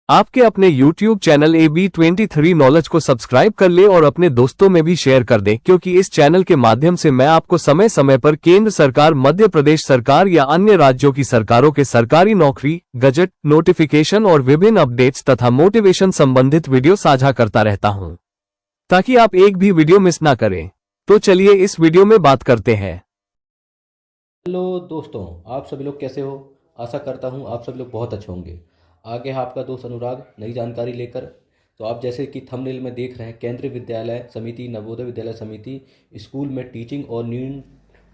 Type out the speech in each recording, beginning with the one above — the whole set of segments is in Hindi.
आपके अपने YouTube चैनल AB23 नॉलेज को सब्सक्राइब कर ले और अपने दोस्तों में भी शेयर कर दें, क्योंकि इस चैनल के माध्यम से मैं आपको समय समय पर केंद्र सरकार, मध्य प्रदेश सरकार या अन्य राज्यों की सरकारों के सरकारी नौकरी, गजट, नोटिफिकेशन और विभिन्न अपडेट्स तथा मोटिवेशन संबंधित वीडियो साझा करता रहता हूं, ताकि आप एक भी वीडियो मिस ना करें। तो चलिए इस वीडियो में बात करते हैं। हेलो दोस्तों, आप सभी लोग कैसे हो। आशा करता हूँ आप सभी लोग बहुत अच्छे होंगे। आगे है आपका दोस्त अनुराग नई जानकारी लेकर। तो आप जैसे कि थंबनेल में देख रहे हैं, केंद्रीय विद्यालय समिति, नवोदय विद्यालय समिति स्कूल में टीचिंग और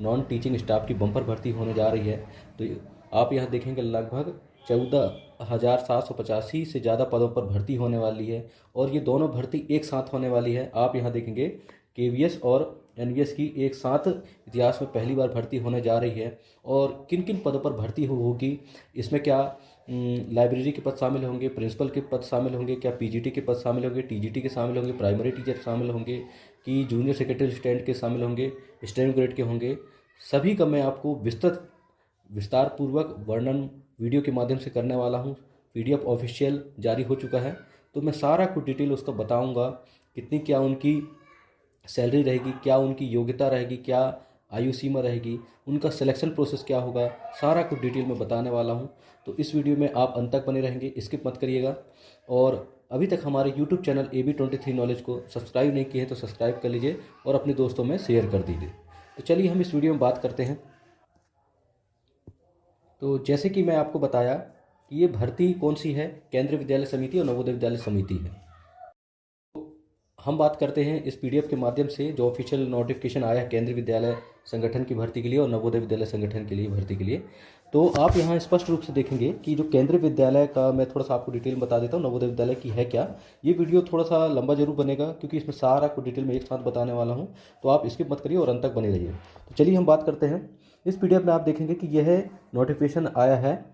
नॉन टीचिंग स्टाफ की बम्पर भर्ती होने जा रही है। तो आप यहाँ देखेंगे लगभग 14,785 से ज़्यादा पदों पर भर्ती होने वाली है, और ये दोनों भर्ती एक साथ होने वाली है। आप यहाँ देखेंगे केवीएस और एनवीएस की एक साथ इतिहास में पहली बार भर्ती होने जा रही है। और किन किन पदों पर भर्ती होगी, इसमें क्या लाइब्रेरी के पद शामिल होंगे, प्रिंसिपल के पद शामिल होंगे, क्या पीजीटी के पद शामिल होंगे, टीजीटी के शामिल होंगे, प्राइमरी टीचर शामिल होंगे, कि जूनियर सेक्रेटरी असिस्टेंट के शामिल होंगे, स्टूडेंट ग्रेड के होंगे, सभी का मैं आपको विस्तारपूर्वक वर्णन वीडियो के माध्यम से करने वाला हूँ। पीडीएफ ऑफिशियल जारी हो चुका है, तो मैं सारा कुछ डिटेल उसका बताऊँगा। कितनी क्या उनकी सैलरी रहेगी, क्या उनकी योग्यता रहेगी, क्या आयु सीमा रहेगी, उनका सिलेक्शन प्रोसेस क्या होगा, सारा कुछ डिटेल में बताने वाला हूं। तो इस वीडियो में आप अंत तक बने रहेंगे, स्किप मत करिएगा। और अभी तक हमारे YouTube चैनल AB23 नॉलेज को सब्सक्राइब नहीं किए हैं तो सब्सक्राइब कर लीजिए और अपने दोस्तों में शेयर कर दीजिए। तो चलिए हम इस वीडियो में बात करते हैं। तो जैसे कि मैं आपको बताया कि ये भर्ती कौन सी है, केंद्रीय विद्यालय समिति और नवोदय विद्यालय समिति है। हम बात करते हैं इस पीडीएफ के माध्यम से जो ऑफिशियल नोटिफिकेशन आया है केंद्रीय विद्यालय संगठन की भर्ती के लिए और नवोदय विद्यालय संगठन के लिए भर्ती के लिए। तो आप यहाँ स्पष्ट रूप से देखेंगे कि जो केंद्रीय विद्यालय का, मैं थोड़ा सा आपको डिटेल बता देता हूँ नवोदय विद्यालय की है क्या। ये वीडियो थोड़ा सा लंबा जरूर बनेगा, क्योंकि इसमें सारा कुछ डिटेल में एक साथ बताने वाला हूँ। तो आप स्किप मत करिए और अंत तक बने रहिए। तो चलिए हम बात करते हैं। इस पीडीएफ में आप देखेंगे कि यह नोटिफिकेशन आया है,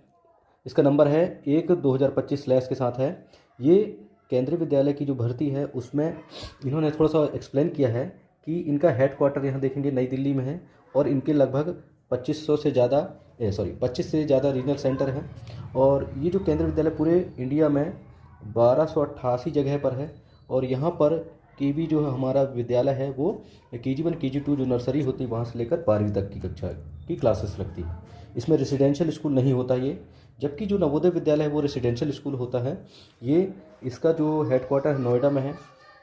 इसका नंबर है 1/2025 के साथ है। ये केंद्रीय विद्यालय की जो भर्ती है उसमें इन्होंने थोड़ा सा एक्सप्लेन किया है कि इनका हेडक्वार्टर यहाँ देखेंगे नई दिल्ली में है, और इनके लगभग 25 से ज़्यादा रीजनल सेंटर हैं। और ये जो केंद्रीय विद्यालय पूरे इंडिया में 1288 जगह पर है। और यहाँ पर केवी जो है हमारा विद्यालय है वो KG1 KG2 जो नर्सरी होती है वहाँ से लेकर 12वीं तक की कक्षा की क्लासेस लगती है। इसमें रेसिडेंशियल स्कूल नहीं होता ये, जबकि जो नवोदय विद्यालय है वो रेसिडेंशियल स्कूल होता है। ये इसका जो हेडक्वार्टर नोएडा में है,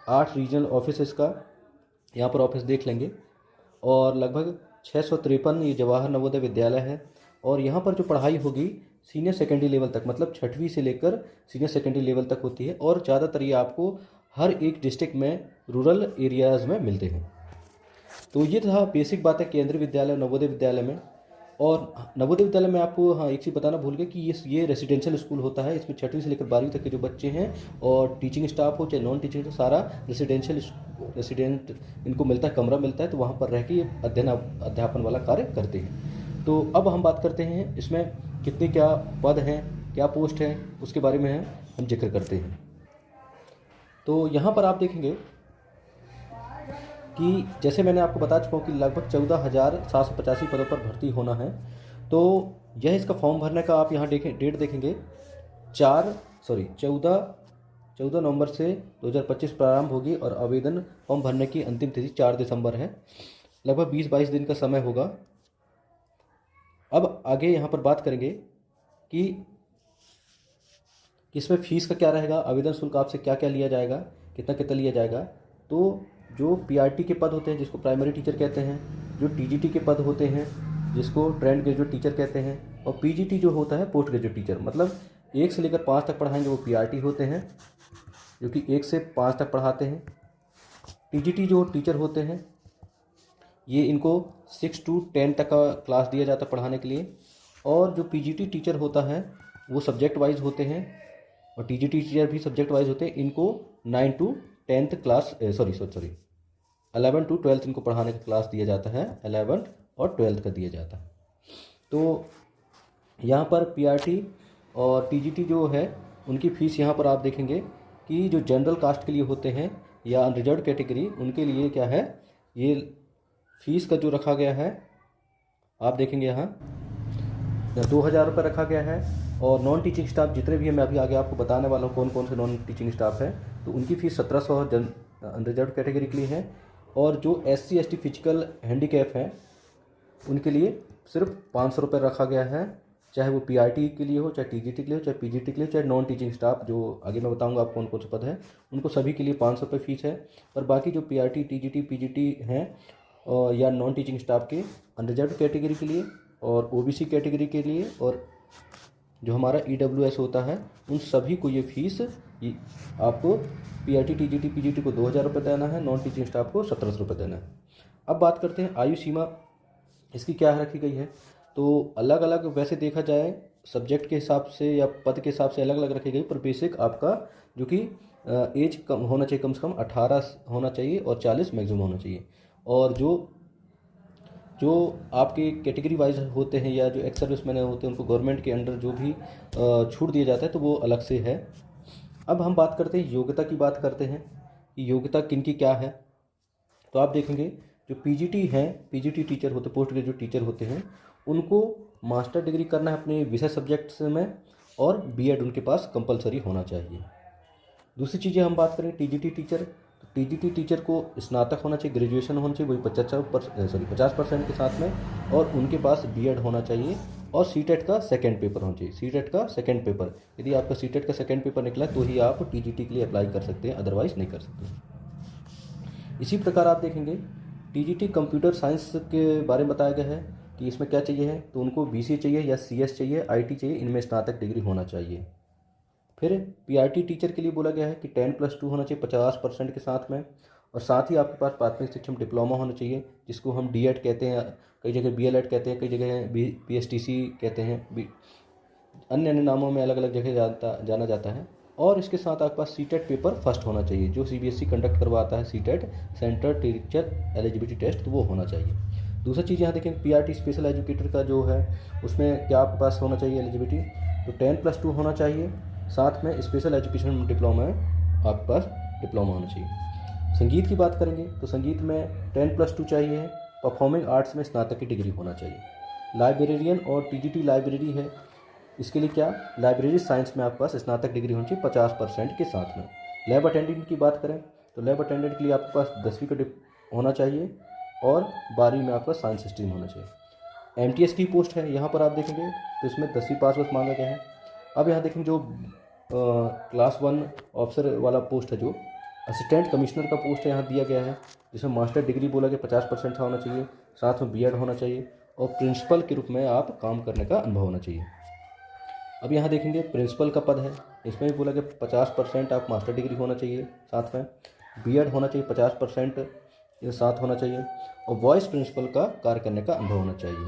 8 रीजनल ऑफिस इसका, यहाँ पर ऑफिस देख लेंगे। और लगभग 653 ये जवाहर नवोदय विद्यालय है। और यहाँ पर जो पढ़ाई होगी सीनियर सेकेंडरी लेवल तक, मतलब 6वीं से लेकर सीनियर सेकेंडरी लेवल तक होती है। और ज़्यादातर ये आपको हर एक डिस्ट्रिक्ट में रूरल एरियाज़ में मिलते हैं। तो ये था बेसिक बात है केंद्रीय विद्यालय नवोदय विद्यालय में। और नवोदय विद्यालय में आपको एक चीज़ बताना भूल गया कि ये रेसिडेंशियल स्कूल होता है। इसमें 6वीं से लेकर 12वीं तक के जो बच्चे हैं, और टीचिंग स्टाफ हो चाहे नॉन टीचिंग, तो सारा रेसिडेंट इनको मिलता है, कमरा मिलता है, तो वहाँ पर रह के ये अध्यापन वाला कार्य करते हैं। तो अब हम बात करते हैं इसमें कितने क्या पद हैं, क्या पोस्ट है, उसके बारे में हम जिक्र करते हैं। तो यहाँ पर आप देखेंगे कि जैसे मैंने आपको बता चुका हूँ कि लगभग 14,785 पदों पर भर्ती होना है। तो यह इसका फॉर्म भरने का आप यहाँ डेट देखेंगे 14 नवंबर से 2025 प्रारंभ होगी, और आवेदन फॉर्म भरने की अंतिम तिथि 4 दिसंबर है। लगभग 20-22 दिन का समय होगा। अब आगे यहाँ पर बात करेंगे कि इसमें फीस का क्या रहेगा, आवेदन शुल्क आपसे क्या क्या लिया जाएगा, कितना कितना लिया जाएगा। तो जो पीआरटी के पद होते हैं जिसको प्राइमरी टीचर कहते हैं, जो टीजीटी के पद होते हैं जिसको ट्रेंड ग्रेजुएट टीचर कहते हैं, और पीजीटी जो होता है पोस्ट ग्रेजुएट टीचर, मतलब 1 से लेकर 5 तक पढ़ाएंगे वो पीआरटी होते हैं, जो कि 1 से 5 तक पढ़ाते हैं। टीजीटी जो टीचर होते हैं ये इनको 6 to 10 तक का क्लास दिया जाता है पढ़ाने के लिए। और जो पीजीटी टीचर होता है वो सब्जेक्ट वाइज होते हैं, और टीजीटी टीचर भी सब्जेक्ट वाइज होते हैं। इनको 9 to 10th क्लास 11 to 12 इनको पढ़ाने का क्लास दिया जाता है, 11th और 12th का दिया जाता है। तो यहाँ पर पीआरटी और टीजीटी जो है उनकी फ़ीस यहाँ पर आप देखेंगे कि जो जनरल कास्ट के लिए होते हैं या अनरिजर्व कैटेगरी, उनके लिए क्या है, ये फीस का जो रखा गया है आप देखेंगे यहाँ 2,000 रुपये रखा गया है। और नॉन टीचिंग स्टाफ जितने भी हैं, मैं अभी आगे आपको बताने वाला हूँ कौन कौन से नॉन टीचिंग स्टाफ हैं। तो उनकी फ़ीस 1700 अनरिजर्व कैटेगरी के लिए है। और जो SC ST फिजिकल हैंडीकैप हैं उनके लिए सिर्फ 500 रुपये रखा गया है, चाहे वो PRT के लिए हो, चाहे TGT के लिए हो, चाहे PGT के लिए, चाहे नॉन टीचिंग स्टाफ जो आगे मैं बताऊंगा आप कौन कौन से पद है, उनको सभी के लिए 500 रुपये फीस है। पर बाकी जो PRT TGT PGT हैं या नॉन टीचिंग स्टाफ के अनरिजर्व कैटेगरी के लिए और OBC कैटेगरी के लिए और जो हमारा EWS होता है, उन सभी को ये फीस आपको PRT TGT PGT को 2000 रुपये देना है, नॉन टीचिंग स्टाफ को 1700 रुपये देना है। अब बात करते हैं आयु सीमा इसकी क्या रखी गई है। तो अलग अलग वैसे देखा जाए सब्जेक्ट के हिसाब से या पद के हिसाब से अलग अलग रखी गई, पर बेसिक आपका जो कि एज कम होना चाहिए, कम से कम 18 होना चाहिए और 40 मैक्सिमम होना चाहिए। और जो आपके कैटेगरी वाइज होते हैं या जो एक्स सर्विसमैन होते हैं उनको गवर्नमेंट के अंडर जो भी छूट दिया जाता है तो वो अलग से है। अब हम बात करते हैं योग्यता की, बात करते हैं कि योग्यता किनकी क्या है। तो आप देखेंगे जो PGT हैं, PGT टीचर होते, पोस्ट ग्रेजुएट टीचर होते हैं, उनको मास्टर डिग्री करना है अपने विषय सब्जेक्ट्स में और B.Ed उनके पास कंपलसरी होना चाहिए। दूसरी चीज़ें हम बात करें TGT टीचर, तो TGT टीचर को स्नातक होना चाहिए, ग्रेजुएशन होना चाहिए, वही 50% के साथ में, और उनके पास B.Ed होना चाहिए और CTET का सेकेंड पेपर होना चाहिए। CTET का सेकेंड पेपर, यदि आपका CTET का सेकेंड पेपर निकला तो ही आप TGT के लिए अप्लाई कर सकते हैं, अदरवाइज नहीं कर सकते। इसी प्रकार आप देखेंगे TGT कंप्यूटर साइंस के बारे में बताया गया है कि इसमें क्या चाहिए है, तो उनको BCA चाहिए या CS चाहिए, IT चाहिए, इनमें स्नातक डिग्री होना चाहिए। फिर PRT टीचर के लिए बोला गया है कि 10+2 होना चाहिए 50% के साथ में, और साथ ही आपके पास प्राथमिक शिक्षा में डिप्लोमा होना चाहिए, जिसको हम D.Ed कहते हैं, कई जगह BLED कहते हैं, कई जगह PSTC कहते हैं, अन्य अन्य नामों में अलग अलग जगह जाना जाता है। और इसके साथ आपके पास CTET पेपर फर्स्ट होना चाहिए, जो CBSE कंडक्ट करवाता है CTET central teacher eligibility test, तो वो होना चाहिए। दूसरी चीज़ यहाँ देखें PRT स्पेशल एजुकेटर का जो है उसमें क्या आपके पास होना चाहिए एलिजिबिलिटी, तो 10+2 होना चाहिए, साथ में स्पेशल एजुकेशन डिप्लोमा में आपके पास डिप्लोमा होना चाहिए। संगीत की बात करेंगे तो संगीत में 10+2 चाहिए, परफॉर्मिंग आर्ट्स में स्नातक की डिग्री होना चाहिए। लाइब्रेरियन और TGT लाइब्रेरी है, इसके लिए क्या, लाइब्रेरी साइंस में आपके पास स्नातक डिग्री होनी चाहिए 50% के साथ में। लैब अटेंडेंट की बात करें तो लैब अटेंडेंट के लिए आपके पास 10वीं का होना चाहिए और 12वीं में आपका साइंस स्ट्रीम होना चाहिए। MTS की पोस्ट है, यहाँ पर आप देखेंगे तो इसमें 10वीं पास बस मांगा गया है। अब यहाँ देखेंगे जो क्लास 1 ऑफिसर वाला पोस्ट है, जो असिस्टेंट कमिश्नर का पोस्ट है, यहाँ दिया गया है, जिसमें मास्टर डिग्री बोला गया 50% होना चाहिए, साथ में B.Ed होना चाहिए और प्रिंसिपल के रूप में आप काम करने का अनुभव होना चाहिए। अब यहाँ देखेंगे प्रिंसिपल का पद है, इसमें भी बोला कि 50% आप मास्टर डिग्री होना चाहिए, साथ में B.Ed होना चाहिए 50% ये साथ होना चाहिए, और वॉइस प्रिंसिपल का कार्य करने का अनुभव होना चाहिए।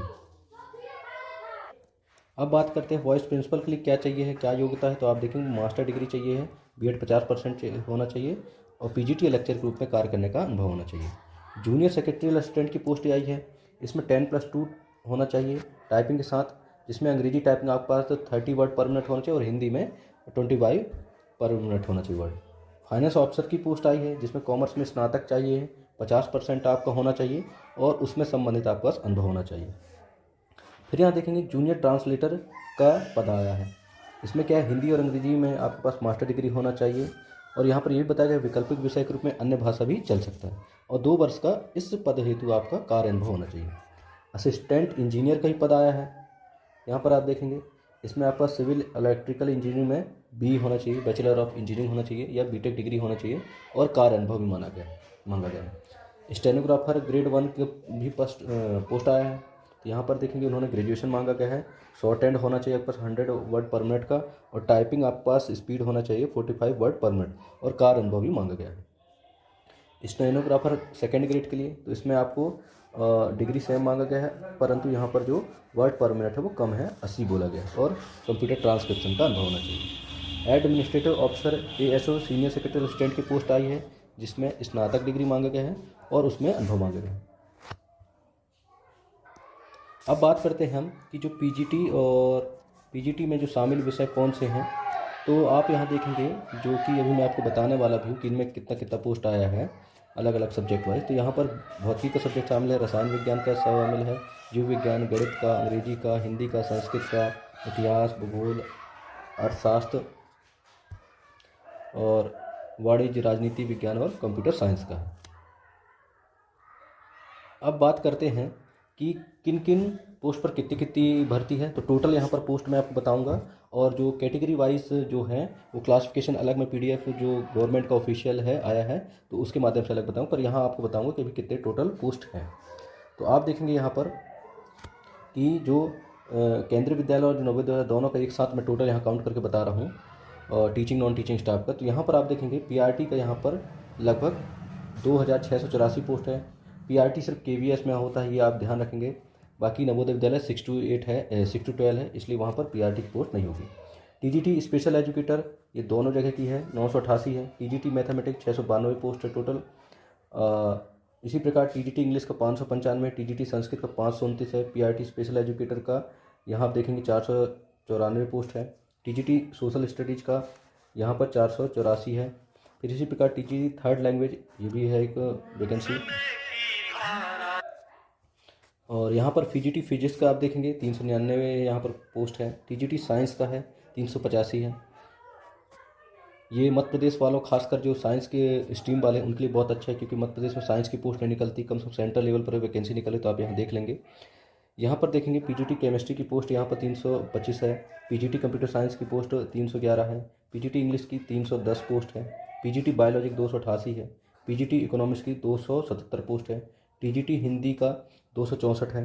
अब बात करते हैं वॉइस प्रिंसिपल के लिए क्या चाहिए है, क्या योग्यता है। तो आप देखेंगे मास्टर डिग्री चाहिए है, B.Ed 50% होना चाहिए और PGT लेक्चर के रूप में कार्य करने का अनुभव होना चाहिए। जूनियर सेक्रेटरियल असिस्टेंट की पोस्ट आई है, इसमें 10+2 होना चाहिए टाइपिंग के साथ, जिसमें अंग्रेजी टाइपिंग आपके पास 30 वर्ड पर मिनट होना चाहिए और हिंदी में 25 पर मिनट होना चाहिए वर्ड। फाइनेंस ऑफिसर की पोस्ट आई है, जिसमें कॉमर्स में स्नातक चाहिए, 50% आपका होना चाहिए और उसमें संबंधित आपके पास अनुभव होना चाहिए। फिर यहाँ देखेंगे जूनियर ट्रांसलेटर का पद आया है, इसमें क्या है, हिंदी और अंग्रेजी में आपके पास मास्टर डिग्री होना चाहिए, और यहाँ पर यह भी बताया गया वैकल्पिक विषय के रूप में अन्य भाषा भी चल सकता है, और 2 वर्ष का इस पद हेतु आपका कार्य अनुभव होना चाहिए। असिस्टेंट इंजीनियर का ही पद आया है, यहाँ पर आप देखेंगे इसमें आपका सिविल इलेक्ट्रिकल इंजीनियरिंग में BE होना चाहिए, बैचलर ऑफ इंजीनियरिंग होना चाहिए या BTech डिग्री होना चाहिए और कार्य अनुभव भी मांगा गया है। स्टेनोग्राफर ग्रेड 1 के भी पोस्ट आया है, तो यहाँ पर देखेंगे उन्होंने ग्रेजुएशन मांगा गया है, शॉर्ट हैंड होना चाहिए आपके पास 100 वर्ड पर मिनट का, और टाइपिंग आपके पास स्पीड होना चाहिए 45 वर्ड पर मिनट, और कार्य अनुभव भी मांगा गया है। स्टेनोग्राफर सेकेंड ग्रेड के लिए, तो इसमें आपको डिग्री सेम मांगा गया है, परंतु यहाँ पर जो वर्ड पर मिनट है वो कम है, 80 बोला गया है, और कंप्यूटर ट्रांसक्रिप्शन का अनुभव होना चाहिए। Administrative officer ASO senior secretary assistant की पोस्ट आई है, जिसमें स्नातक डिग्री मांगा गया है और उसमें अनुभव मांगा गया है। अब बात करते हैं हम कि जो PGT में जो शामिल विषय कौन से हैं। तो आप यहाँ देखेंगे जो कि अभी मैं आपको बताने वाला भी हूँ कि इनमें कितना कितना पोस्ट आया है अलग अलग सब्जेक्ट वाइज। तो यहाँ पर भौतिकी का सब्जेक्ट शामिल है, रसायन विज्ञान का शामिल है, जीव विज्ञान, गणित का, अंग्रेजी का, हिंदी का, संस्कृत का, इतिहास, भूगोल, अर्थशास्त्र और वाणिज्य, राजनीति विज्ञान और कंप्यूटर साइंस का है। अब बात करते हैं कि किन किन पोस्ट पर कितनी कितनी भर्ती है। तो टोटल यहाँ पर पोस्ट मैं आपको बताऊंगा, और जो कैटेगरी वाइज जो है वो क्लासिफिकेशन अलग मैं पीडीएफ जो गवर्नमेंट का ऑफिशियल है आया है तो उसके माध्यम से अलग बताऊँ, पर यहाँ आपको बताऊंगा कि अभी कितने टोटल पोस्ट हैं। तो आप देखेंगे यहाँ पर कि जो केंद्रीय विद्यालय और जो नवोदय विद्यालय दोनों का एक साथ मैं टोटल यहाँ काउंट करके बता रहा हूँ, और टीचिंग नॉन टीचिंग स्टाफ का। तो यहाँ पर आप देखेंगे पीआरटी का यहाँ पर लगभग 2684 पोस्ट है। पीआरटी सिर्फ केवीएस में होता है, ये आप ध्यान रखेंगे। बाकी नवोदय विद्यालय 6 to 8 है, 6 to 12 है, इसलिए वहाँ पर पीआरटी की पोस्ट नहीं होगी। टीजीटी स्पेशल एजुकेटर ये दोनों जगह की है, 988 है। टीजीटी मैथमेटिक्स 692 पोस्ट है टोटल। इसी प्रकार टीजीटी इंग्लिश का 595, टीजीटी संस्कृत का 529 है। पीआरटी स्पेशल एजुकेटर का यहाँ आप देखेंगे 494 पोस्ट है। टीजीटी सोशल स्टडीज़ का यहाँ पर 484 है। फिर इसी प्रकार टीजीटी थर्ड लैंग्वेज ये भी है एक वैकेंसी। और यहाँ पर पीजीटी फिजिक्स का आप देखेंगे 399 यहाँ पर पोस्ट है। टीजीटी साइंस का है 385 है। ये मध्य प्रदेश वालों, खासकर जो साइंस के स्ट्रीम वाले उनके लिए बहुत अच्छा है, क्योंकि मध्य प्रदेश में साइंस की पोस्ट नहीं निकलती, कम से कम सेंट्रल लेवल पर वैकेंसी निकले तो आप यहाँ देख लेंगे। यहाँ पर देखेंगे पीजीटी केमिस्ट्री की पोस्ट यहाँ पर 325 है। पीजीटी कंप्यूटर साइंस की पोस्ट 311 है। पीजीटी इंग्लिश की 310 पोस्ट है। पीजीटी बायोलॉजी 288 है। पीजीटी इकोनॉमिक्स की 277 पोस्ट है। टीजीटी हिंदी का 264 है।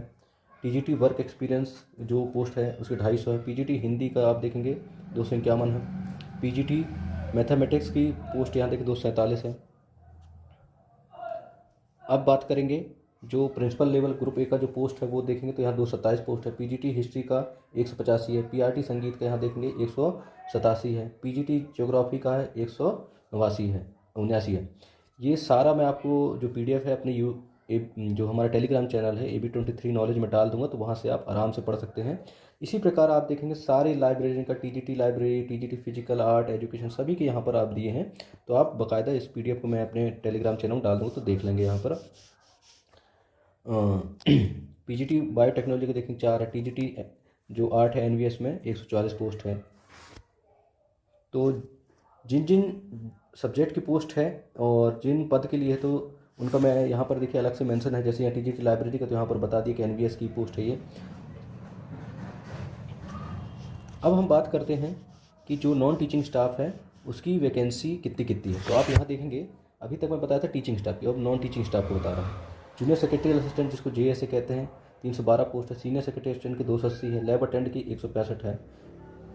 टीजीटी वर्क एक्सपीरियंस जो पोस्ट है उसकी 250 है। पीजीटी हिंदी का आप देखेंगे 251 है। पीजीटी मैथमेटिक्स की पोस्ट यहाँ देखिए 247 है। अब बात करेंगे जो प्रिंसिपल लेवल ग्रुप ए का जो पोस्ट है वो देखेंगे तो यहाँ 227 पोस्ट है। पीजीटी हिस्ट्री का 185 है। पीआरटी संगीत का यहाँ देखेंगे 187 है। पीजीटी ज्योग्राफी का है 189 है। ये सारा मैं आपको जो पीडीएफ है अपने जो हमारा टेलीग्राम चैनल है AB23 नॉलेज में डाल दूंगा, तो वहाँ से आप आराम से पढ़ सकते हैं। इसी प्रकार आप देखेंगे सारे लाइब्रेरी का TGT library, TGT physical, art, education सभी के यहाँ पर आप दिए हैं। तो आप बाकायदा इस पीडीएफ को मैं अपने टेलीग्राम चैनल में डाल दूँगा तो देख लेंगे। यहाँ पर पीजीटी बायोटेक्नोलॉजी के देखेंगे 4 है। टीजीटी जो आर्ट है एनवीएस में 144 पोस्ट है। तो जिन जिन सब्जेक्ट की पोस्ट है और जिन पद के लिए है तो उनका मैं यहाँ पर देखिए अलग से मेंशन है। जैसे यहाँ टीजीटी लाइब्रेरी का तो यहाँ पर बता दिया कि एनवीएस की पोस्ट है ये। अब हम बात करते हैं कि जो नॉन टीचिंग स्टाफ है उसकी वैकेंसी कितनी कितनी है। तो आप यहाँ देखेंगे अभी तक मैं बताया था टीचिंग स्टाफ की, अब नॉन टीचिंग स्टाफ को बता रहा हूँ। जूनियर सेक्रेटरियल असिस्टेंट जिसको जेएसए कहते हैं 312 पोस्ट है। सीनियर सेक्रेटरी असिस्टेंट की 280 है। लैब अटेंड की 165 है।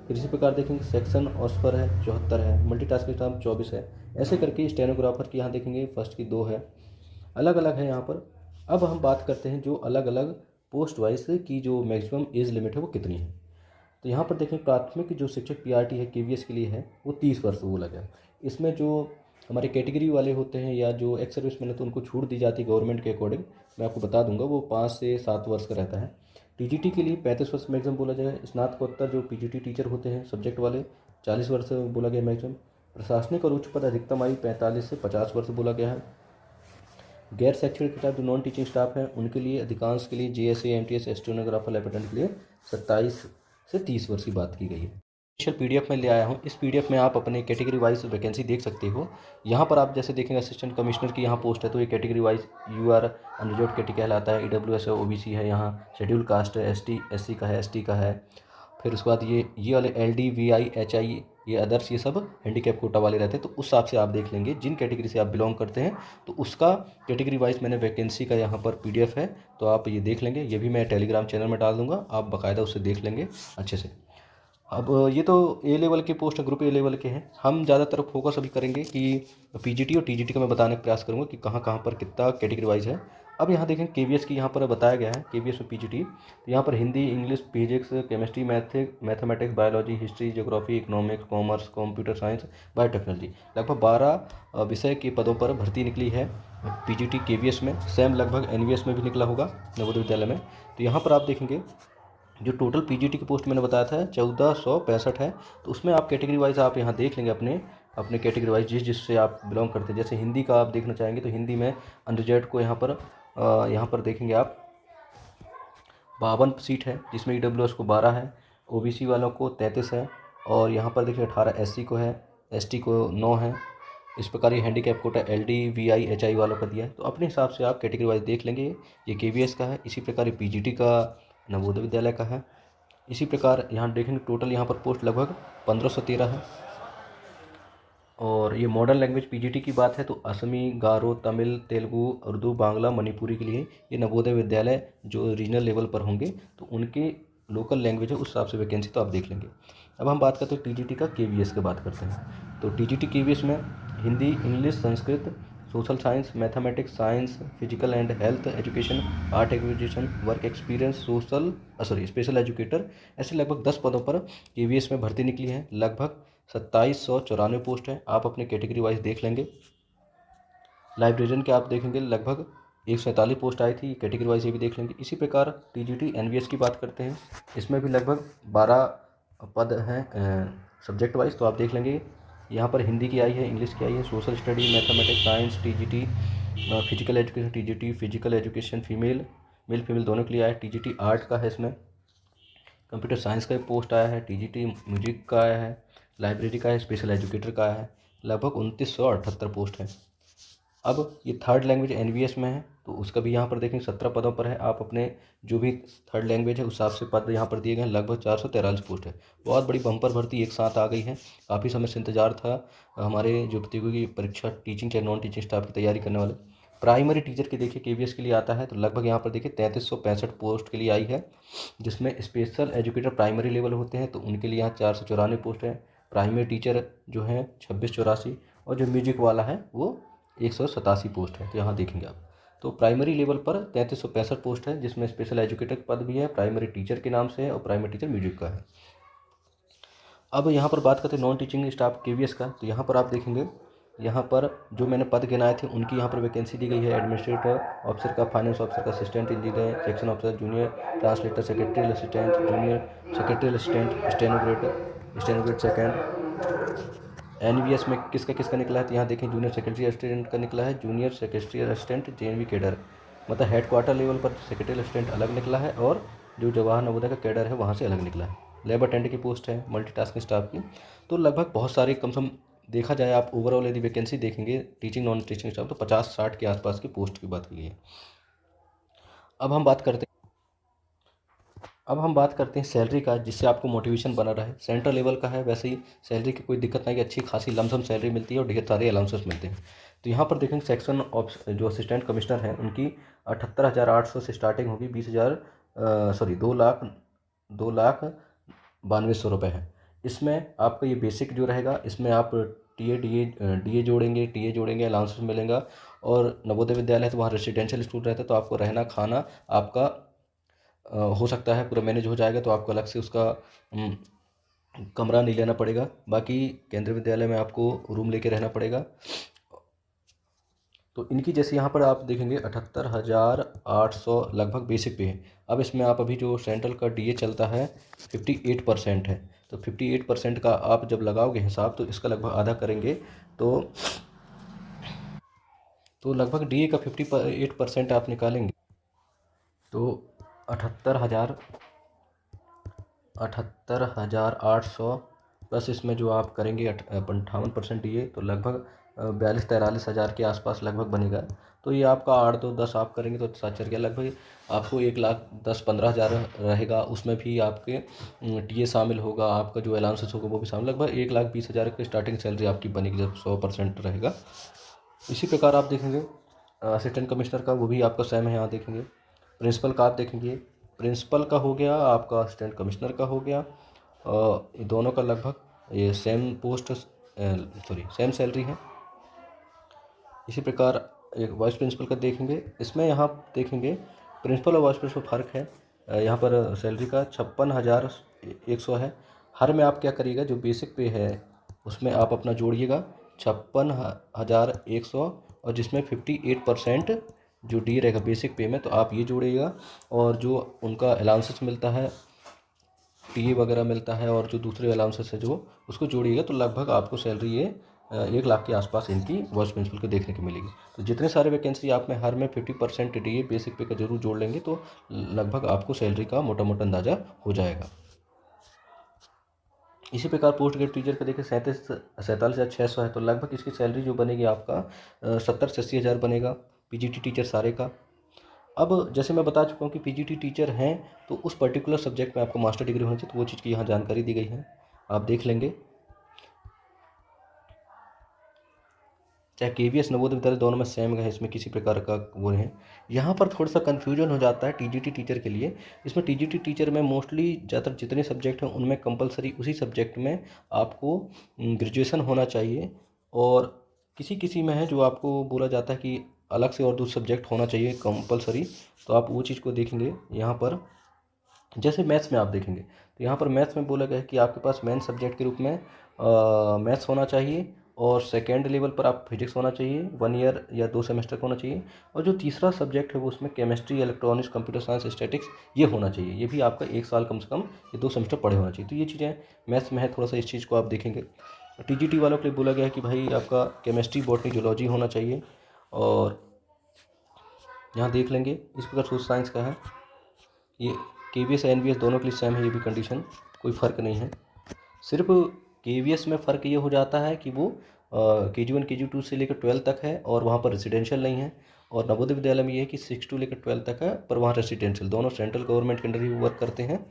फिर इसी प्रकार देखेंगे सेक्शन ऑस्फर है 74 है। मल्टीटास्किंग स्टाफ 24 है। ऐसे करके स्टेनोग्राफर की यहाँ देखेंगे फर्स्ट की 2 है। अलग अलग है यहाँ पर। अब हम बात करते हैं जो अलग अलग पोस्ट वाइज की जो मैक्सिमम एज लिमिट है वो कितनी है। तो यहाँ पर देखें प्राथमिक जो शिक्षक पीआरटी है केवीएस के लिए है वो 30 वर्ष बोला गया। इसमें जो हमारे कैटेगरी वाले होते हैं या जो एक्स सर्विस मैन है तो उनको छूट दी जाती है गवर्नमेंट के अकॉर्डिंग, मैं आपको बता दूंगा, वो 5 से 7 वर्ष का रहता है। टीजीटी के लिए 35 वर्ष मैक्सिमम बोला जाएगा। स्नातकोत्तर जो पीजीटी टीचर होते हैं सब्जेक्ट वाले 40 वर्ष बोला गया मैक्सिमम। प्रशासनिक और उच्च पद अधिकतम आयु 45 से 50 वर्ष बोला गया है। गैर शैक्षणिक स्टाफ जो नॉन टीचिंग स्टाफ है उनके लिए अधिकांश के लिए JSA, MTS, stenographer, lab attendant के लिए 27 से 30 वर्ष की बात की गई है। स्पेशल पीडीएफ में ले आया हूँ। इस पीडीएफ में आप अपने कैटेगरी वाइज वैकेंसी देख सकते हो। यहाँ पर आप जैसे देखेंगे असिस्टेंट कमिश्नर की यहाँ पोस्ट है तो ये category wise UR unreserved category कहलाता है। ईडब्ल्यूएस है, ओबीसी है, यहाँ शेड्यूल कास्ट है, एसटी एससी का है, एसटी का है। फिर उसके बाद ये वाले एलडी, वीआई, एचआई, ये अदर्स, ये सब हैंडीकैप कोटा वाले रहते हैं। तो उस हिसाब से आप देख लेंगे जिन कैटेगरी से आप बिलोंग करते हैं तो उसका कैटेगरी वाइज मैंने वैकेंसी का यहाँ पर पीडीएफ है तो आप ये देख लेंगे। ये भी मैं टेलीग्राम चैनल में डाल दूंगा, आप बाकायदा उससे देख लेंगे अच्छे से। अब ये तो ए लेवल के पोस्ट ग्रुप ए लेवल के हैं। हम ज़्यादातर फोकस अभी करेंगे कि पीजीटी और टीजीटी का मैं बताने का प्रयास करूँगा कि कहाँ कहाँ पर कितना कैटेगरी वाइज है। अब यहाँ देखें केवीएस की यहाँ पर बताया गया है, केवीएस में पीजीटी तो यहाँ पर Hindi, English, physics, chemistry, mathematics, biology, history, geography, economics, commerce, computer science, biotechnology लगभग 12 विषय के पदों पर भर्ती निकली है पीजीटी केवीएस में। सेम लगभग एनवीएस में भी निकला होगा नवोदय विद्यालय में। तो यहाँ पर आप देखेंगे जो टोटल पीजीटी की पोस्ट मैंने बताया था 1465 है। तो उसमें आप कैटेगरी वाइज आप यहाँ देख लेंगे अपने कैटेगरी वाइज जिससे आप बिलोंग करते हैं। जैसे हिंदी का आप देखना चाहेंगे तो हिंदी में अनरिजर्व्ड को यहाँ पर देखेंगे आप 52 सीट है, जिसमें ईडब्ल्यूएस को 12 है, ओबीसी वालों को 33 है, और यहाँ पर देखिए 18 SC को है, ST को 9 है। इस प्रकार ये handicap quota LD VI HI वालों का दिया है। तो अपने हिसाब से आप कैटेगरी वाइज देख लेंगे। ये KVS का है, इसी प्रकार ये PGT का नवोदय विद्यालय का है। इसी प्रकार यहाँ देखेंगे टोटल यहाँ पर पोस्ट लगभग 1513 है। और ये मॉडर्न लैंग्वेज PGT की बात है तो असमी, गारो, तमिल, तेलुगु, उर्दू, बांग्ला, मणिपुरी के लिए ये नवोदय विद्यालय जो रीजनल लेवल पर होंगे तो उनके लोकल लैंग्वेज है उस हिसाब से वैकेंसी तो आप देख लेंगे। अब हम बात करते हैं TGT का KVS की बात करते हैं। तो TGT KVS में Hindi, English, Sanskrit, social science, mathematics, science, physical and health education, art exhibition, work experience, special educator, ऐसे लगभग 10 पदों पर KVS में भर्ती निकली है। लगभग 2794 पोस्ट है। आप अपने कैटेगरी वाइज देख लेंगे। लाइब्रेरियन के आप देखेंगे लगभग 147 पोस्ट आई थी, कैटेगरी वाइज ये भी देख लेंगे। इसी प्रकार TGT NVS की बात करते हैं, इसमें भी लगभग 12 पद हैं सब्जेक्ट वाइज, तो आप देख लेंगे। यहाँ पर हिंदी की आई है, इंग्लिश की आई है, social study, mathematics, science, TGT, physical education, TGT physical education male female दोनों के लिए आया है। TGT आर्ट का है, इसमें कंप्यूटर साइंस का पोस्ट आया है। TGT म्यूजिक का आया है, लाइब्रेरी का है, स्पेशल एजुकेटर का है। लगभग 2978 पोस्ट है। अब ये थर्ड लैंग्वेज NVS में है तो उसका भी यहाँ पर देखेंगे 17 पदों पर है। आप अपने जो भी थर्ड लैंग्वेज है उस हिसाब से पद यहाँ पर दिए गए हैं। लगभग 443 पोस्ट है। बहुत बड़ी बम्पर भर्ती एक साथ आ गई है। काफ़ी समय से इंतजार था हमारे जो प्रतियोगी परीक्षा टीचिंग चाहे नॉन टीचिंग स्टाफ की तैयारी करने वाले। प्राइमरी टीचर की देखिए KVS के लिए आता है तो लगभग यहाँ पर देखिए 3365 पोस्ट के लिए आई है, जिसमें स्पेशल एजुकेटर प्राइमरी लेवल होते हैं तो उनके लिए यहाँ 494 पोस्ट है। प्राइमरी टीचर जो है 2684 और जो म्यूजिक वाला है वो 187 पोस्ट है। तो यहाँ देखेंगे आप तो प्राइमरी लेवल पर 3365 पोस्ट है, जिसमें स्पेशल एजुकेटर पद भी है, प्राइमरी टीचर के नाम से है और प्राइमरी टीचर म्यूजिक का है। अब यहाँ पर बात करते हैं नॉन टीचिंग स्टाफ KVS का, तो यहाँ पर आप देखेंगे यहाँ पर जो मैंने पद गिनाए थे उनकी यहाँ पर वैकेंसी दी गई है। एडमिनिस्ट्रेटर ऑफिसर का, फाइनेंस ऑफिसर का, assistant engineer, section officer, junior translator, secretarial assistant, junior secretarial assistant, steno grade second. NVS में किसका किसका निकला है तो यहाँ देखें जूनियर सेक्रेटरी असिस्टेंट का निकला है, junior secretary assistant JNV cadre, मतलब हेड क्वार्टर लेवल पर सेक्रेटरी असिस्टेंट अलग निकला है और जो जवाहर नवोदय का कैडर है वहाँ से अलग निकला है। लेबर अटेंडेंट की पोस्ट है, मल्टीटास्किंग स्टाफ की। तो लगभग बहुत सारी कम से कम देखा जाए आप ओवरऑल यदि वैकेंसी देखेंगे टीचिंग नॉन टीचिंग स्टाफ तो 50-60 के आसपास की पोस्ट की बात की गई है। अब हम बात करते हैं सैलरी का, जिससे आपको मोटिवेशन बना रहे। सेंट्रल लेवल का है, वैसे ही सैलरी की कोई दिक्कत नहीं, अच्छी खासी लमसम सैलरी मिलती है और ढेर सारे अलाउंसेस मिलते हैं। तो यहाँ पर देखेंगे सेक्शन ऑफ जो असिस्टेंट कमिश्नर हैं उनकी 78,800 से स्टार्टिंग होगी, 2,92,100 रुपये है। इसमें आपका ये बेसिक जो रहेगा इसमें आप टीए जोड़ेंगे, अलाउंसेस मिलेगा। और नवोदय विद्यालय है तो वहाँ रेसिडेंशियल स्कूल रहता है तो आपको रहना खाना आपका हो सकता है पूरा मैनेज हो जाएगा, तो आपको अलग से उसका कमरा नहीं लेना पड़ेगा। बाकी केंद्रीय विद्यालय में आपको रूम लेके रहना पड़ेगा। तो इनकी जैसे यहाँ पर आप देखेंगे 78,800 लगभग बेसिक पे है। अब इसमें आप अभी जो सेंट्रल का DA चलता है 58% है, तो 58% का आप जब लगाओगे हिसाब तो इसका लगभग आधा करेंगे तो लगभग DA का 58% आप निकालेंगे तो 78,800 प्लस इसमें जो आप करेंगे 58% DA तो लगभग 42-43 हज़ार के आसपास लगभग बनेगा। तो ये आपका 8-2-10 आप करेंगे तो 7 गया, लगभग आपको 1,10-15,000 रहेगा। उसमें भी आपके टीए शामिल होगा, आपका जो अलाउंसेस होगा वो भी शामिल, लगभग 1,20,000 की स्टार्टिंग सैलरी आपकी बनेगी जब 100% रहेगा। इसी प्रकार आप देखेंगे असिस्टेंट कमिश्नर का, वो भी आपका सेम है। यहाँ देखेंगे प्रिंसिपल का, आप देखेंगे प्रिंसिपल का हो गया, आपका असिस्टेंट कमिश्नर का हो गया, ये दोनों का लगभग ये सेम सेम सैलरी है। इसी प्रकार एक वाइस प्रिंसिपल का देखेंगे, इसमें यहाँ देखेंगे प्रिंसिपल और वाइस प्रिंसिपल फ़र्क है। यहाँ पर सैलरी का 56,100 है। हर में आप क्या करिएगा, जो बेसिक पे है उसमें आप अपना जोड़िएगा 56,100 और जिसमें 58% जो डी रहेगा बेसिक पे में तो आप ये जोड़िएगा, और जो उनका अलाउंसेस मिलता है टी वगैरह मिलता है और जो दूसरे अलाउंसेस है जो उसको जोड़िएगा तो लगभग आपको सैलरी ये 1 लाख के आसपास इनकी वाइस प्रिंसिपल को देखने को मिलेगी। तो जितने सारे वैकेंसी आप में हर में 50% डी बेसिक पे का जरूर जोड़ लेंगे तो लगभग आपको सैलरी का मोटा मोटा अंदाज़ा हो जाएगा। इसी प्रकार पोस्ट ग्रेड टीचर का देखिए 47,600 है, तो लगभग इसकी सैलरी जो बनेगी आपका 70 से 80 हज़ार बनेगा पीजीटी टीचर सारे का। अब जैसे मैं बता चुका हूँ कि पीजीटी टीचर हैं तो उस पर्टिकुलर सब्जेक्ट में आपको मास्टर डिग्री होनी चाहिए, तो वो चीज़ की यहाँ जानकारी दी गई है, आप देख लेंगे। चाहे केवीएस नवोदय विद्यालय दोनों में सेम है, इसमें किसी प्रकार का वो है। यहाँ पर थोड़ा सा कन्फ्यूजन हो जाता है टीजीटी टीचर के लिए। इसमें टीजीटी टीचर में मोस्टली ज़्यादातर जितने सब्जेक्ट हैं उनमें कंपलसरी उसी सब्जेक्ट में आपको ग्रेजुएशन होना चाहिए, और किसी किसी में है जो आपको बोला जाता है कि अलग से और दूसरा सब्जेक्ट होना चाहिए कंपलसरी, तो आप वो चीज़ को देखेंगे यहाँ पर। जैसे मैथ्स में आप देखेंगे तो यहाँ पर मैथ्स में बोला गया है कि आपके पास मेन सब्जेक्ट के रूप में मैथ्स होना चाहिए, और सेकेंड लेवल पर आप फिजिक्स होना चाहिए, 1 ईयर या 2 सेमेस्टर का होना चाहिए, और जो तीसरा सब्जेक्ट है वो उसमें chemistry, electronics, computer science, statics ये होना चाहिए। ये भी आपका 1 साल कम से कम ये 2 सेमेस्टर पढ़े होना चाहिए। तो ये चीज़ें मैथ्स में है, थोड़ा सा इस चीज़ को आप देखेंगे। टीजीटी वालों के लिए बोला गया है कि भाई आपका केमिस्ट्री, बॉटनी, जूलॉजी होना चाहिए, और यहाँ देख लेंगे इस प्रकार सोशल साइंस का है। ये केवीएस एनवीएस दोनों के लिए सेम है, ये भी कंडीशन, कोई फ़र्क नहीं है। सिर्फ केवीएस में फ़र्क ये हो जाता है कि वो KG1 KG2 से लेकर 12 तक है और वहाँ पर रेसिडेंशियल नहीं है, और नवोदय विद्यालय में ये है कि 6 to लेकर 12 तक है पर वहाँ रेसिडेंशियल, दोनों सेंट्रल गवर्नमेंट के अंडर ही वर्क करते हैं।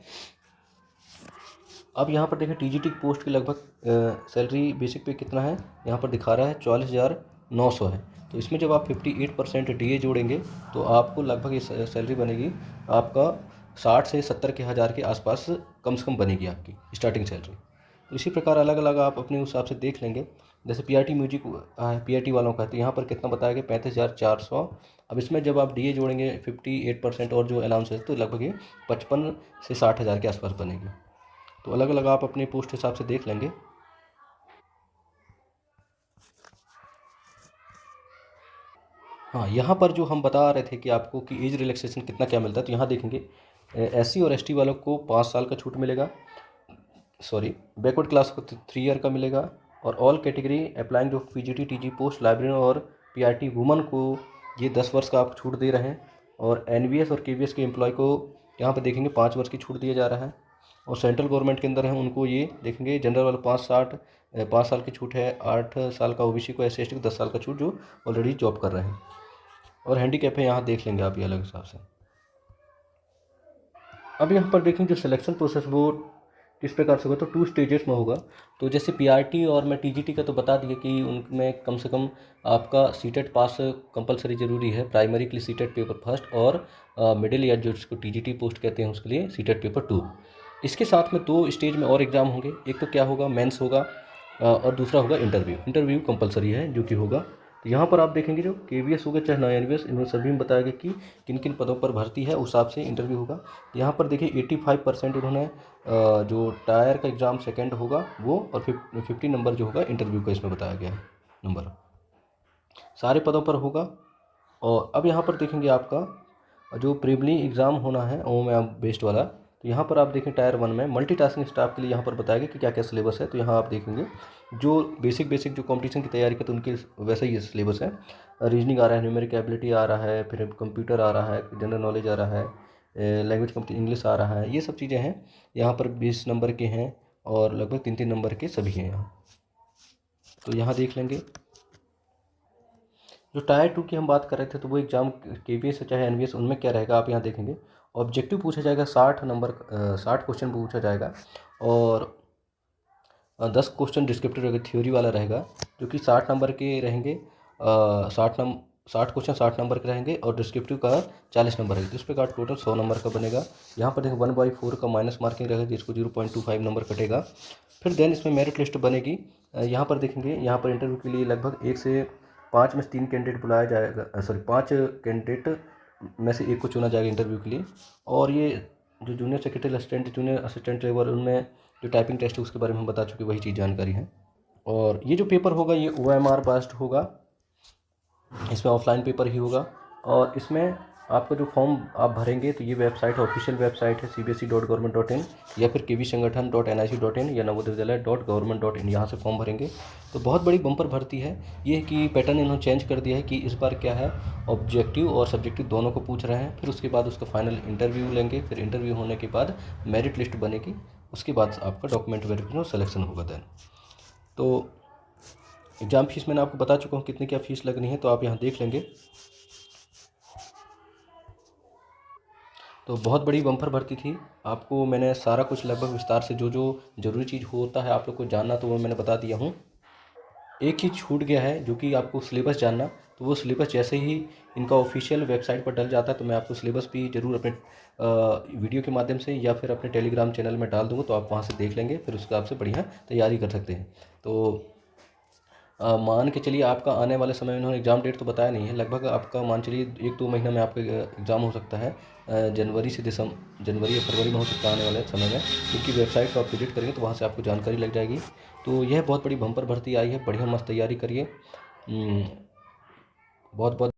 अब यहाँ पर देखें टीजीटी की पोस्ट की लगभग सैलरी बेसिक पे कितना है, यहाँ पर दिखा रहा है 44,900 है। तो इसमें जब आप 58% डीए जोड़ेंगे तो आपको लगभग ये सैलरी बनेगी आपका 60 से 70 के हज़ार के आसपास कम से कम बनेगी आपकी स्टार्टिंग सैलरी। तो इसी प्रकार अलग अलग आप अपने हिसाब से देख लेंगे। जैसे पीआरटी म्यूजिक पीआरटी वालों का है तो यहाँ पर कितना बताया गया 35,400। अब इसमें जब आप डीए जोड़ेंगे 58% और जो अलाउंस है तो लगभग ये 55 से 60 हज़ार के आसपास बनेगी। तो अलग अलग आप अपने पोस्ट हिसाब से देख लेंगे। हाँ, यहाँ पर जो हम बता रहे थे कि आपको कि एज रिलैक्सेशन कितना क्या मिलता है, तो यहाँ देखेंगे एससी और एसटी वालों को 5 साल का छूट मिलेगा, सॉरी बैकवर्ड क्लास को 3 ईयर का मिलेगा, और ऑल कैटेगरी अप्लाइंग जो पीजीटी टीजी पोस्ट लाइब्रेरियन और पीआरटी वुमन को ये 10 वर्ष का आप छूट दे रहे हैं, और एनवीएस और केवीएस के एम्प्लॉय को यहाँ पर देखेंगे 5 वर्ष की छूट दिया जा रहा है, और सेंट्रल गवर्नमेंट के अंदर है उनको ये देखेंगे जनरल वाले 5 साल की छूट है, 8 साल का ओबीसी को, SC ST को 10 साल का छूट जो ऑलरेडी जॉब कर रहे हैं, और हैंडीकैप है यहाँ देख लेंगे आप ये अलग हिसाब से। अब यहाँ पर देखेंगे जो सिलेक्शन प्रोसेस वो किस प्रकार से होगा, तो 2 स्टेजेस में होगा। तो जैसे पीआरटी और मैं टीजीटी का तो बता दिया कि उनमें कम से कम आपका सीटेट पास कंपलसरी ज़रूरी है, प्राइमरी के लिए सीटेट पेपर फर्स्ट, और मिडिल या जो जिसको टीजीटी पोस्ट कहते हैं उसके लिए सीटेट पेपर 2। इसके साथ में 2 स्टेज में और एग्ज़ाम होंगे, एक तो क्या होगा मेंस होगा, और दूसरा होगा इंटरव्यू कंपलसरी है जो कि होगा। तो यहाँ पर आप देखेंगे जो केवीएस होगा चाहे नॉन एनवीएस, इनमें सभी में बताया गया कि किन किन पदों पर भर्ती है, उस हिसाब से इंटरव्यू होगा। यहाँ पर देखिए 85% उन्होंने जो टायर का एग्ज़ाम सेकंड होगा वो, और 50 नंबर जो होगा इंटरव्यू का इसमें बताया गया है नंबर, सारे पदों पर होगा। और अब यहाँ पर देखेंगे आपका जो प्रीलिमिनरी एग्ज़ाम होना है ओम बेस्ड वाला, तो यहाँ पर आप देखें टायर 1 में मल्टीटास्किंग स्टाफ के लिए यहाँ पर बताया गया कि क्या क्या सिलेबस है। तो यहाँ आप देखेंगे जो बेसिक जो कंपटीशन की तैयारी करते हैं उनके वैसा ही सिलेबस है। रीजनिंग आ रहा है, न्यूमेरिक एबिलिटी आ रहा है, फिर कंप्यूटर आ रहा है, जनरल नॉलेज आ रहा है, लैंग्वेज कंपनी इंग्लिश आ रहा है, ये सब चीज़ें हैं। यहाँ पर 20 नंबर के हैं और लगभग 3-3 नंबर के सभी हैं यहाँ। तो यहाँ देख लेंगे जो टायर 2 की हम बात कर रहे थे, तो वो एग्ज़ाम केवीएस चाहे एनवीएस उनमें क्या रहेगा आप यहाँ देखेंगे। ऑब्जेक्टिव पूछा जाएगा 60 नंबर 60 क्वेश्चन पूछा जाएगा, और 10 क्वेश्चन डिस्क्रिप्टिव रहेगा, थ्योरी वाला रहेगा जो कि 60 नंबर के रहेंगे। 60 क्वेश्चन 60 नंबर के रहेंगे और डिस्क्रिप्टिव का 40 नंबर रहेगा, तो इस प्रकार टोटल 100 नंबर का बनेगा। यहाँ पर देखो 1/4 का माइनस मार्किंग रहेगा जिसको 0.25 नंबर कटेगा। फिर देन इसमें मेरिट लिस्ट बनेगी। यहाँ पर देखेंगे, यहाँ पर इंटरव्यू के लिए लगभग 1 से 5 में से 3 कैंडिडेट बुलाया जाएगा, सॉरी 5 कैंडिडेट में से 1 को चुना जाएगा इंटरव्यू के लिए। और ये जो junior secretary assistant, junior assistant level, उनमें जो टाइपिंग टेस्ट है उसके बारे में हम बता चुके, वही चीज़ जानकारी है। और ये जो पेपर होगा ये OMR बेस्ड होगा, इसमें ऑफलाइन पेपर ही होगा। और इसमें आपका जो फॉर्म आप भरेंगे तो ये वेबसाइट ऑफिशियल वेबसाइट है cbse.government.in या फिर kvsangatan.nic.in या navodaya-vidyalaya.government.in, यहाँ से फॉर्म भरेंगे। तो बहुत बड़ी बम्पर भर्ती है ये, कि पैटर्न इन्होंने चेंज कर दिया है कि इस बार क्या है ऑब्जेक्टिव और सब्जेक्टिव दोनों को पूछ रहे हैं, फिर उसके बाद उसका फाइनल इंटरव्यू लेंगे, फिर इंटरव्यू होने के बाद मेरिट लिस्ट बनेगी उसके बाद आपका डॉक्यूमेंट वेरिफिकेशन और सिलेक्शन होगा देन। तो एग्ज़ाम फीस मैंने आपको बता चुका हूँ कितनी क्या फ़ीस लगनी है, तो आप यहाँ देख लेंगे। तो बहुत बड़ी बम्पर भर्ती थी, आपको मैंने सारा कुछ लगभग विस्तार से जो जो ज़रूरी चीज़ होता है आप लोग को जानना, तो वो मैंने बता दिया हूँ। एक ही छूट गया है जो कि आपको सिलेबस जानना, तो वो सिलेबस जैसे ही इनका ऑफिशियल वेबसाइट पर डल जाता है तो मैं आपको सिलेबस भी ज़रूर अपने वीडियो के माध्यम से या फिर अपने टेलीग्राम चैनल में डाल दूँगा, तो आप वहाँ से देख लेंगे, फिर उसके हिसाब से बढ़िया तैयारी कर सकते हैं। तो मान के चलिए आपका आने वाले समय में इन्होंने एग्ज़ाम डेट तो बताया नहीं है, लगभग आपका मान चलिए 1-2 महीना में आपका एग्ज़ाम हो सकता है, जनवरी या फरवरी में हो सकता है आने वाले समय में, क्योंकि वेबसाइट को आप विजिट करेंगे तो वहाँ से आपको जानकारी लग जाएगी। तो यह बहुत बड़ी बम्पर भर्ती आई है, बढ़िया मस्त तैयारी करिए। बहुत बहुत